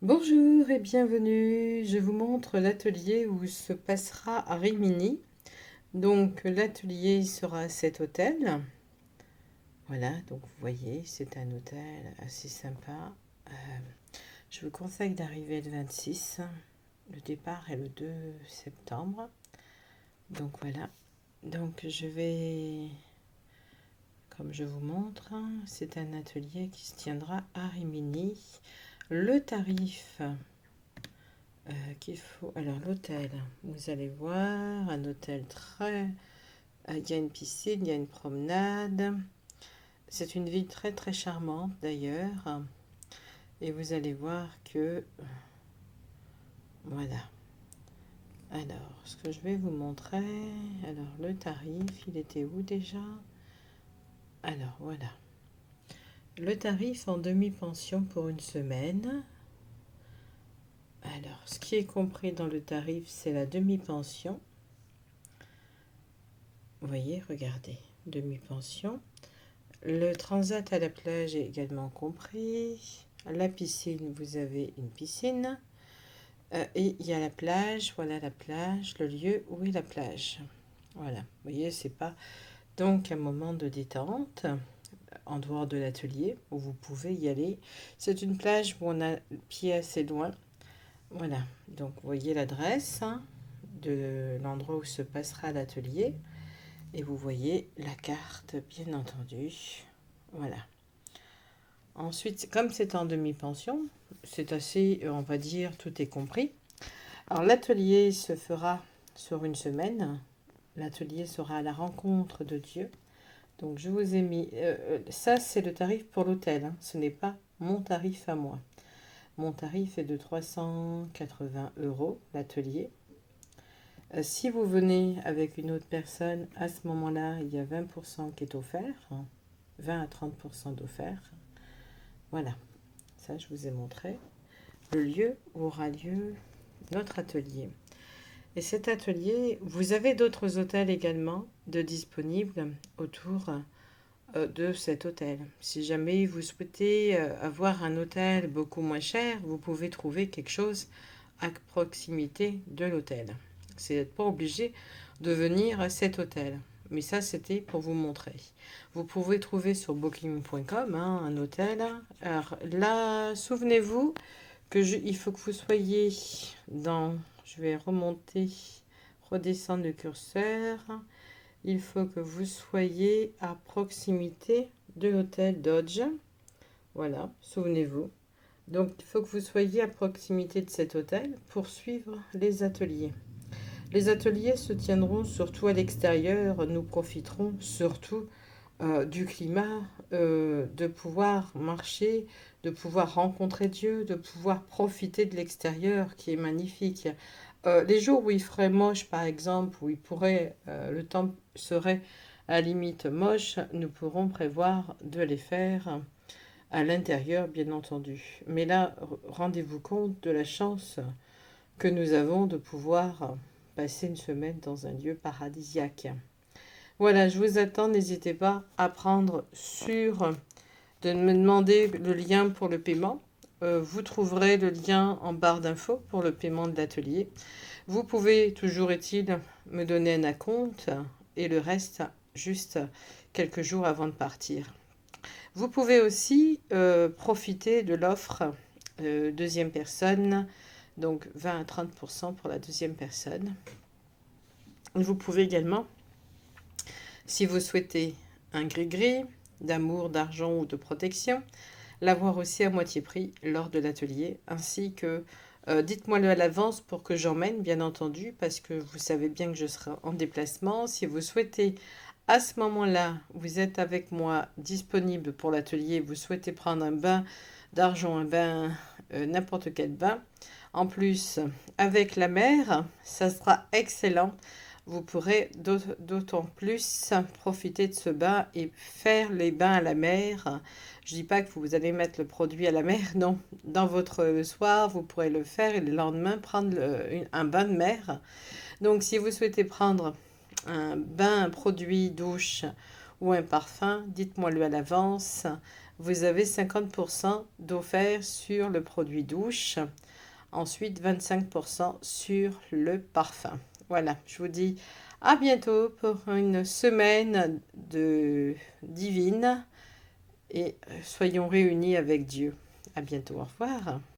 Bonjour et bienvenue. Je vous montre l'atelier où se passera à Rimini. Donc l'atelier sera à cet hôtel. Voilà, donc vous voyez, c'est un hôtel assez sympa. Euh, je vous conseille d'arriver le 26. Le départ est le 2 septembre. Donc voilà. Donc je vais, comme je vous montre, c'est un atelier qui se tiendra à Rimini. Le tarif qu'il faut. Alors, l'hôtel, vous allez voir, un hôtel très. Il y a une piscine, il y a une promenade. C'est une ville très très charmante d'ailleurs. Et vous allez voir que. Voilà. Alors, ce que je vais vous montrer. Alors, le tarif, il était où déjà? Alors, voilà. Le tarif en demi-pension pour une semaine. Alors, ce qui est compris dans le tarif, c'est la demi-pension. Vous voyez, regardez. Demi-pension. Le transat à la plage est également compris. La piscine, vous avez une piscine. Et il y a la plage, voilà la plage, le lieu où est la plage. Voilà, vous voyez, c'est pas donc un moment de détente en dehors de l'atelier où vous pouvez y aller. C'est une plage où on a le pied assez loin. Voilà, donc vous voyez l'adresse de l'endroit où se passera l'atelier. Et vous voyez la carte, bien entendu. Voilà. Ensuite, comme c'est en demi-pension, c'est assez, on va dire, tout est compris. Alors, l'atelier se fera sur une semaine. L'atelier sera à la rencontre de Dieu. Donc, je vous ai mis, ça c'est le tarif pour l'hôtel, hein. Ce n'est pas mon tarif à moi. Mon tarif est de 380 euros, l'atelier. Si vous venez avec une autre personne, à ce moment-là, il y a 20% qui est offert, hein. 20 à 30% d'offert. Voilà, ça je vous ai montré. Le lieu où aura lieu notre atelier. Et cet atelier, vous avez d'autres hôtels également de disponibles autour de cet hôtel. Si jamais vous souhaitez avoir un hôtel beaucoup moins cher, vous pouvez trouver quelque chose à proximité de l'hôtel. C'est n'êtes pas obligé de venir à cet hôtel. Mais ça, c'était pour vous montrer. Vous pouvez trouver sur booking.com un hôtel. Alors là, souvenez-vous il faut que vous soyez dans. Je vais remonter, redescendre le curseur. Il faut que vous soyez à proximité de l'hôtel Dodge. Voilà, souvenez-vous. Donc, il faut que vous soyez à proximité de cet hôtel pour suivre les ateliers. Les ateliers se tiendront surtout à l'extérieur. Nous profiterons surtout du climat, de pouvoir marcher, de pouvoir rencontrer Dieu, de pouvoir profiter de l'extérieur qui est magnifique. Les jours où il ferait moche, par exemple, où le temps serait à la limite moche, nous pourrons prévoir de les faire à l'intérieur, bien entendu. Mais là, rendez-vous compte de la chance que nous avons de pouvoir passer une semaine dans un lieu paradisiaque. Voilà, je vous attends. N'hésitez pas à de me demander le lien pour le paiement. Vous trouverez le lien en barre d'infos pour le paiement de l'atelier. Vous pouvez, toujours est-il, me donner un acompte et le reste juste quelques jours avant de partir. Vous pouvez aussi profiter de l'offre deuxième personne, donc 20 à 30% pour la deuxième personne. Vous pouvez également, si vous souhaitez un gris-gris d'amour, d'argent ou de protection, l'avoir aussi à moitié prix lors de l'atelier, ainsi que dites-moi-le à l'avance pour que j'emmène, bien entendu, parce que vous savez bien que je serai en déplacement. Si vous souhaitez, à ce moment-là, vous êtes avec moi disponible pour l'atelier, vous souhaitez prendre un bain d'argent, un bain, n'importe quel bain, en plus, avec la mer, ça sera excellent. Vous pourrez d'autant plus profiter de ce bain et faire les bains à la mer. Je dis pas que vous allez mettre le produit à la mer, non. Dans votre soir, vous pourrez le faire et le lendemain prendre un bain de mer. Donc si vous souhaitez prendre un bain, un produit douche ou un parfum, dites-moi-le à l'avance. vous avez 50% d'offert sur le produit douche. Ensuite, 25% sur le parfum. Voilà, je vous dis à bientôt pour une semaine divine et soyons réunis avec Dieu. À bientôt, au revoir.